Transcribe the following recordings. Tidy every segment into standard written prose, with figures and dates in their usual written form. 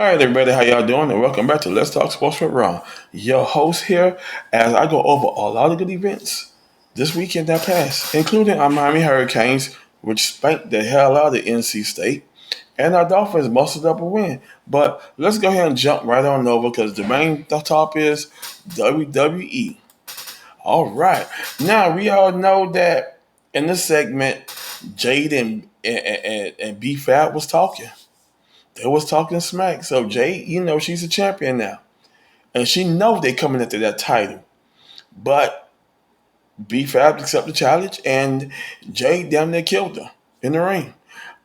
All right, everybody, how y'all doing? And welcome back to Let's Talk Sports with Ron. Your host here, as I go over a lot of good events this weekend that passed, including our Miami Hurricanes, which spanked the hell out of NC State, and our Dolphins busted up a win. But let's go ahead and jump right on over because the main top is WWE. All right, now we all know that in this segment, Jade and B Fab was talking. They was talking smack. So Jay, she's a champion now. And she knows they coming into that title. But B Fab accepted the challenge and Jay damn near killed her in the ring.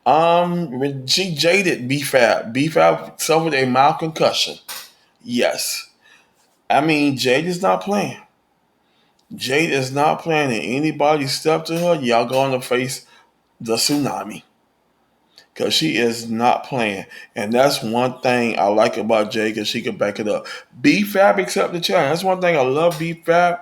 When she jaded B Fab. B Fab suffered a mild concussion. Yes. I mean, Jade is not playing. Jade is not playing, and anybody step to her, y'all going to face the tsunami. Because she is not playing. And that's one thing I like about Jay because she can back it up. B-Fab accept the challenge. That's one thing I love B-Fab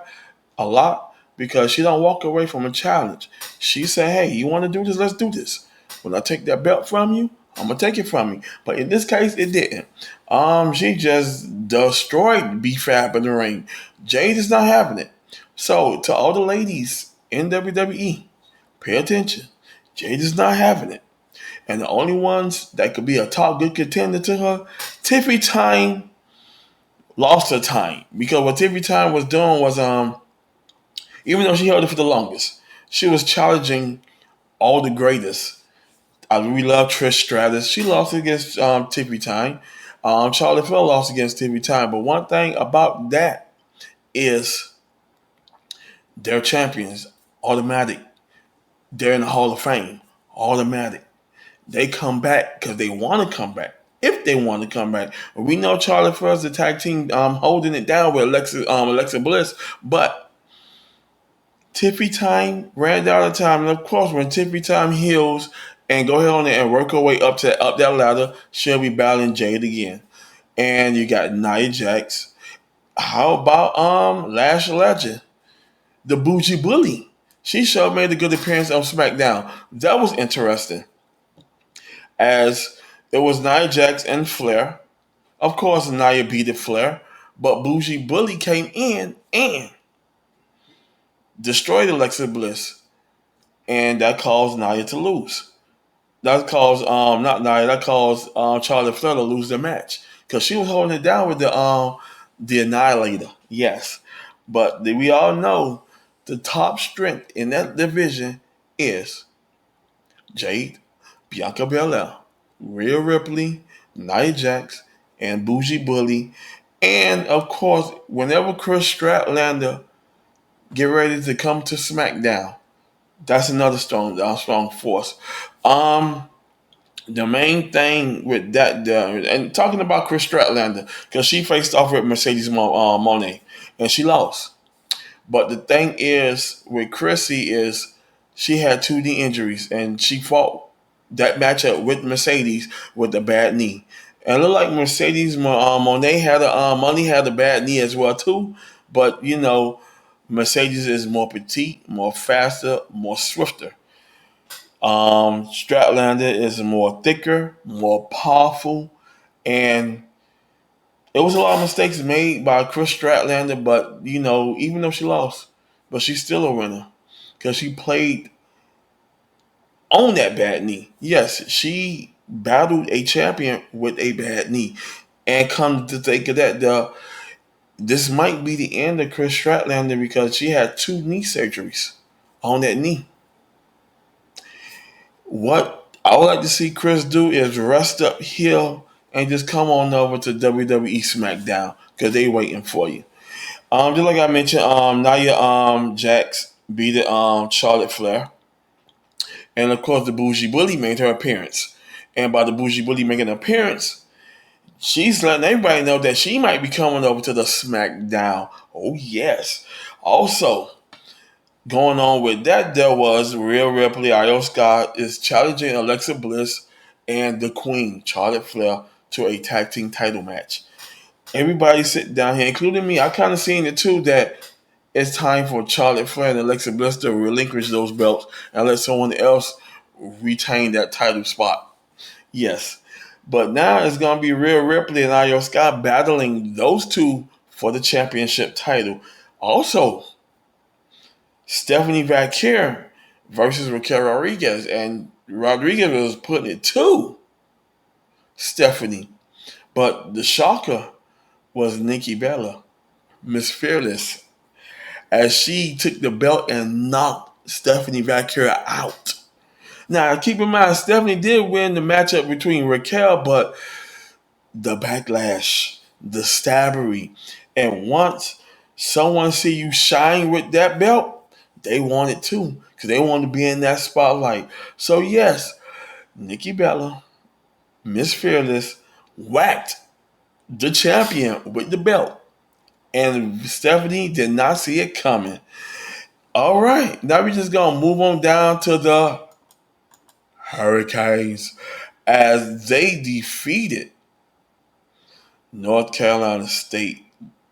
a lot because she don't walk away from a challenge. She said, hey, you want to do this? Let's do this. When I take that belt from you, I'm going to take it from you. But in this case, it didn't. She just destroyed B-Fab in the ring. Jade is not having it. So to all the ladies in WWE, pay attention. Jade is not having it. And the only ones that could be a top good contender to her, Tiffy Time lost her time. Because what Tiffy Time was doing was even though she held it for the longest, she was challenging all the greatest. We love Trish Stratus. She lost against Tiffy Time. Charlotte Flair lost against Tiffy Time. But one thing about that is they're champions. Automatic. They're in the Hall of Fame. Automatic. They come back because they want to come back. If they want to come back, we know Charlotte Flair's the tag team holding it down with Alexa Bliss, but Tiffy Time ran out of time, and of course, when Tiffy Time heals and go ahead on there and work her way up that ladder, she'll be battling Jade again. And you got Nia Jax. How about Lash Legend, the Bougie Bully? She sure made a good appearance on SmackDown. That was interesting. As it was Nia Jax and Flair. Of course, Nia beat Flair, but Bougie Bully came in and destroyed Alexa Bliss, and that caused Nia to lose. That caused not Nia, that caused Charlotte Flair to lose the match because she was holding it down with the Annihilator. Yes, but we all know the top strength in that division is Jade, Bianca Belair, Rhea Ripley, Nia Jax, and Bougie Bully. And of course, whenever Chris Statlander get ready to come to SmackDown, that's another strong force. Um, the main thing with that, and talking about Chris Statlander, because she faced off with Mercedes Moné, and she lost. But the thing is with Chrissy is she had two knee injuries and she fought that matchup with Mercedes with a bad knee. And it looked like Mercedes Monet had Money had a bad knee as well too. But Mercedes is more petite, more faster, more swifter. Stratlander is more thicker, more powerful, and it was a lot of mistakes made by Chris Stratlander, but even though she lost, but she's still a winner because she played on that bad knee. Yes, she battled a champion with a bad knee, and come to think of that, this might be the end of Chris Stratlander because she had two knee surgeries on that knee. What I would like to see Chris do is rest up here and just come on over to WWE SmackDown because they waiting for you. Just like I mentioned, Nia Jax beat Charlotte Flair, and of course the Bougie Bully made her appearance. And by the Bougie Bully making an appearance, she's letting everybody know that she might be coming over to the SmackDown. Oh yes. Also, going on with that, there was Rhea Ripley, Io Scott is challenging Alexa Bliss and the Queen, Charlotte Flair, to a tag team title match. Everybody sit down here, including me. I kind of seen it too that it's time for Charlotte Flair and Alexa Bliss to relinquish those belts and let someone else retain that title spot. Yes. But now it's going to be Rhea Ripley and Io Sky battling those two for the championship title. Also, Stephanie Vaquer versus Raquel Rodriguez. And Rodriguez was putting it to Stephanie. But the shocker was Nikki Bella, Miss Fearless, as she took the belt and knocked Stephanie Vaquer out. Now, keep in mind, Stephanie did win the matchup between Raquel, but the backlash, the stabbery, and once someone see you shine with that belt, they want it too, because they want to be in that spotlight. So yes, Nikki Bella, Miss Fearless, whacked the champion with the belt, and Stephanie did not see it coming. All right, now we just gonna move on down to the Hurricanes as they defeated North Carolina State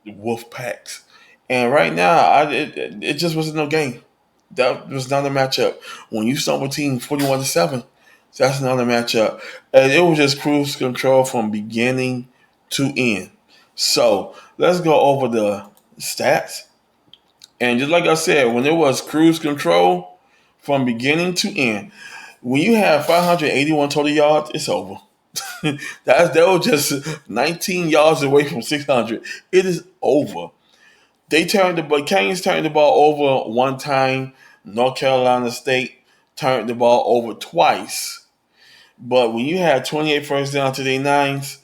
Wolfpacks. And right now, it just wasn't no game. That was not a matchup. When you stumble team 41-7, that's not a matchup. And it was just cruise control from beginning to end. So let's go over the stats. And just like I said, when it was cruise control from beginning to end, when you have 581 total yards, it's over. That was just 19 yards away from 600. It is over. Canes turned the ball over one time. North Carolina State turned the ball over twice. But when you had 28 first down to their nines,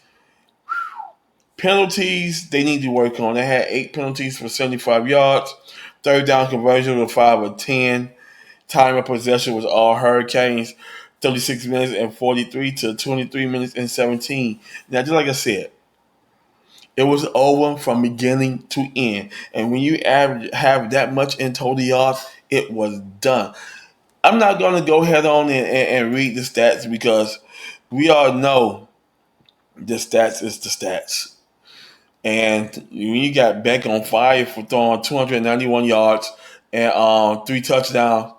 penalties they need to work on. They had 8 penalties for 75 yards. Third down conversion was 5 of 10. Time of possession was all Hurricanes. 36 minutes and 43 to 23 minutes and 17. Now, just like I said, it was over from beginning to end. And when you have that much in total yards, it was done. I'm not going to go head on and read the stats because we all know the stats is the stats. And when you got Beck on fire for throwing 291 yards and 3 touchdowns,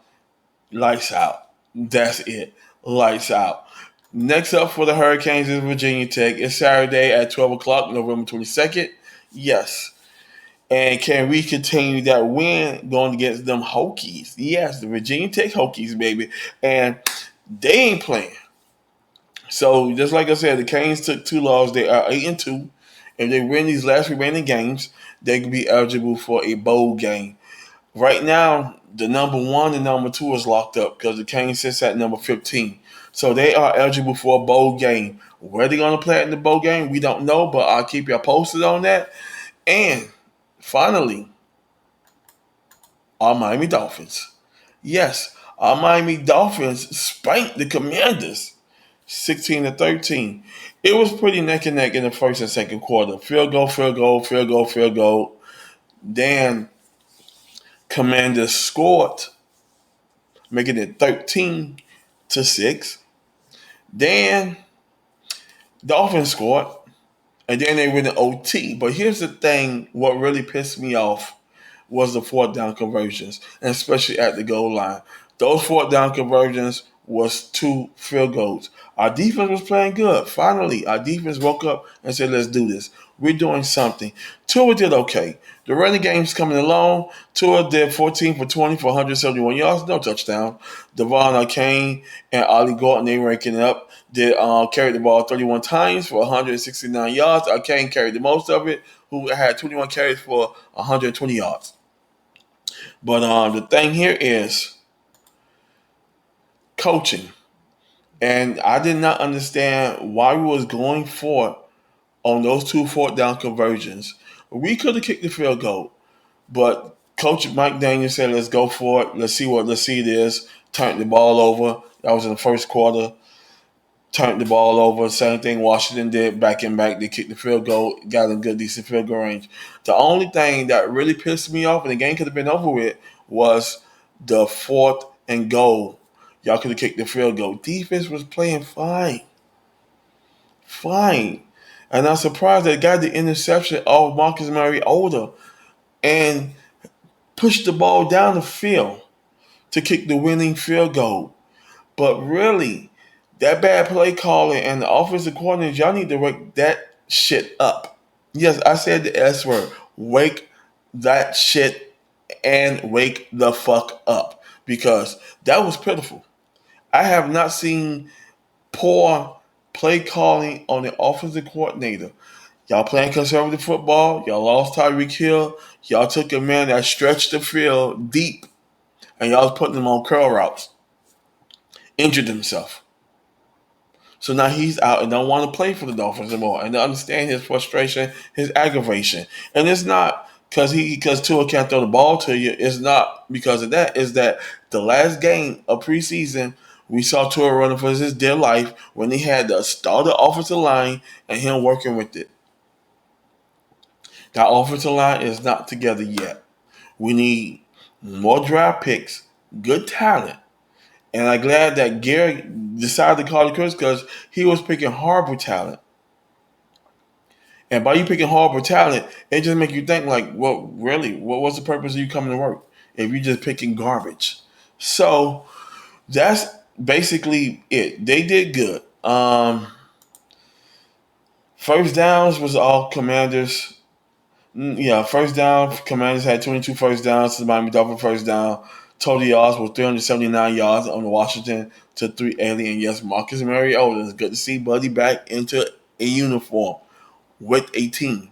lights out. That's it. Lights out. Next up for the Hurricanes is Virginia Tech. It's Saturday at 12 o'clock, November 22nd. Yes. And can we continue that win going against them Hokies? Yes, the Virginia Tech Hokies, baby. And they ain't playing. So just like I said, the Canes took 2 losses. They are 8-2. If they win these last remaining games, they can be eligible for a bowl game. Right now, the number 1 and number 2 is locked up because the Canes sits at number 15. So they are eligible for a bowl game. Where they're going to play in the bowl game, we don't know, but I'll keep you posted on that. And finally, our Miami Dolphins. Yes, our Miami Dolphins spanked the Commanders 16-13. It was pretty neck and neck in the first and second quarter. Field goal, field goal, field goal, field goal. Then Commanders scored, making it 13-6. Then Dolphins scored, and then they went in OT. But here's the thing: what really pissed me off was the fourth down conversions, and especially at the goal line. Those fourth down conversions was 2 field goals. Our defense was playing good. Finally, our defense woke up and said, let's do this. We're doing something. Tua did okay. The running game's coming along. Tua did 14 for 20 for 171 yards, no touchdown. Devon Kane and Ollie Gordon, they ranking up. They carried the ball 31 times for 169 yards. Kane carried the most of it, who had 21 carries for 120 yards. But the thing here is coaching. And I did not understand why we was going for it on those 2 fourth down conversions. We could have kicked the field goal, but Coach Mike Daniels said, let's go for it. Let's see this. Turned the ball over. That was in the first quarter. Turned the ball over. Same thing Washington did, back and back. They kicked the field goal, got a good, decent field goal range. The only thing that really pissed me off, and the game could have been over with, was the 4th and goal. Y'all could have kicked the field goal. Defense was playing fine. Fine. And I'm surprised they got the interception of Marcus Mariota and pushed the ball down the field to kick the winning field goal. But really, That bad play calling and the offensive coordinators, y'all need to wake that shit up. Yes, I said the S word. Wake that shit and wake the fuck up because that was pitiful. I have not seen poor play calling on the offensive coordinator. Y'all playing conservative football. Y'all lost Tyreek Hill. Y'all took a man that stretched the field deep and y'all was putting him on curl routes. Injured himself. So now he's out and don't want to play for the Dolphins anymore. And to understand his frustration, his aggravation. And it's not because Tua can't throw the ball to you. It's not because of that. It's that the last game of preseason, we saw Tua running for his dear life when he had the starter offensive line and him working with it. That offensive line is not together yet. We need more draft picks, good talent. And I'm glad that Gary decided to call the coach because he was picking horrible talent. And by you picking horrible talent, it just make you think like, well, really, what was the purpose of you coming to work if you're just picking garbage? So that's basically it. They did good. First downs was all Commanders. Yeah, first down. Commanders had 22 first downs to the Miami Dolphins first down. Total yards was 379 yards on the Washington to 380. Yes, Marcus Mariota. It's good to see Buddy back into a uniform with a team.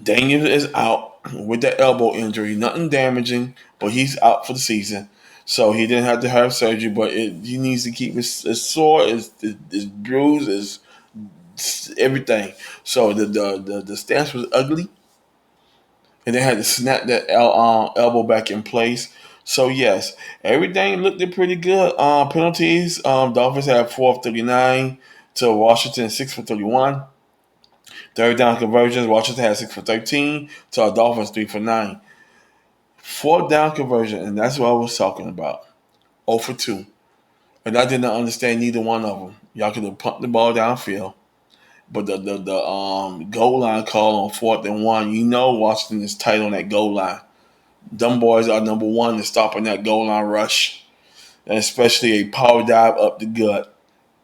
Daniel is out with that elbow injury. Nothing damaging, but he's out for the season. So he didn't have to have surgery, but he needs to keep his sore, his bruise, his everything. So the stance was ugly, and they had to snap that elbow back in place. So yes, everything looked pretty good. Penalties. Dolphins had 4 of 39 to Washington 6 for 31. Third down conversions, Washington had 6 for 13 to our Dolphins 3 for 9. Fourth down conversion, and that's what I was talking about. 0 for 2. And I did not understand neither one of them. Y'all could have pumped the ball downfield. But the goal line call on 4th and 1, Washington is tight on that goal line. Them boys are number one in stopping that goal line rush. And especially a power dive up the gut.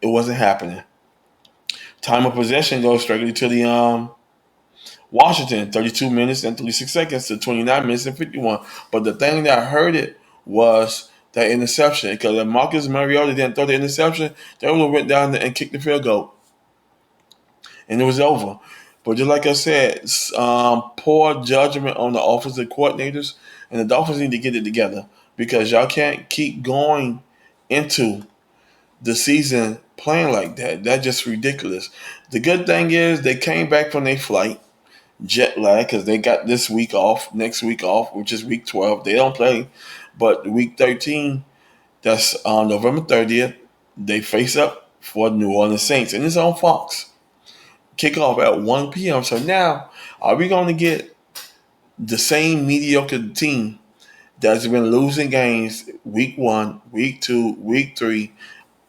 It wasn't happening. Time of possession goes strictly to the Washington, 32 minutes and 36 seconds to 29 minutes and 51. But the thing that hurt it was that interception. Because if Marcus Mariota didn't throw the interception, they would have went down there and kicked the field goal. And it was over. But just like I said, poor judgment on the offensive coordinators. And the Dolphins need to get it together. Because y'all can't keep going into the season playing like that. That's just ridiculous. The good thing is they came back from their flight jet lag because they got this week off, next week off, which is week 12. They don't play, but week 13, that's on November 30th, they face up for New Orleans Saints, and it's on Fox. Kickoff at 1 p.m. So now, are we going to get the same mediocre team that's been losing games week 1, week 2, week 3,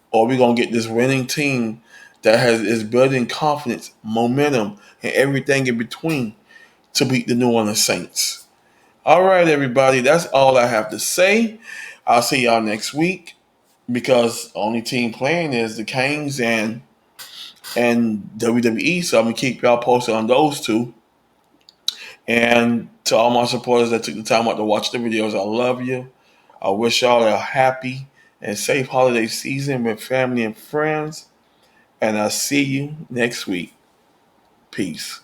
or are we going to get this winning team that is building confidence, momentum, and everything in between to beat the New Orleans Saints? All right, everybody, that's all I have to say. I'll see y'all next week because the only team playing is the Canes and WWE. So I'm gonna keep y'all posted on those two. And to all my supporters that took the time out to watch the videos, I love you. I wish y'all a happy and safe holiday season with family and friends. And I'll see you next week. Peace.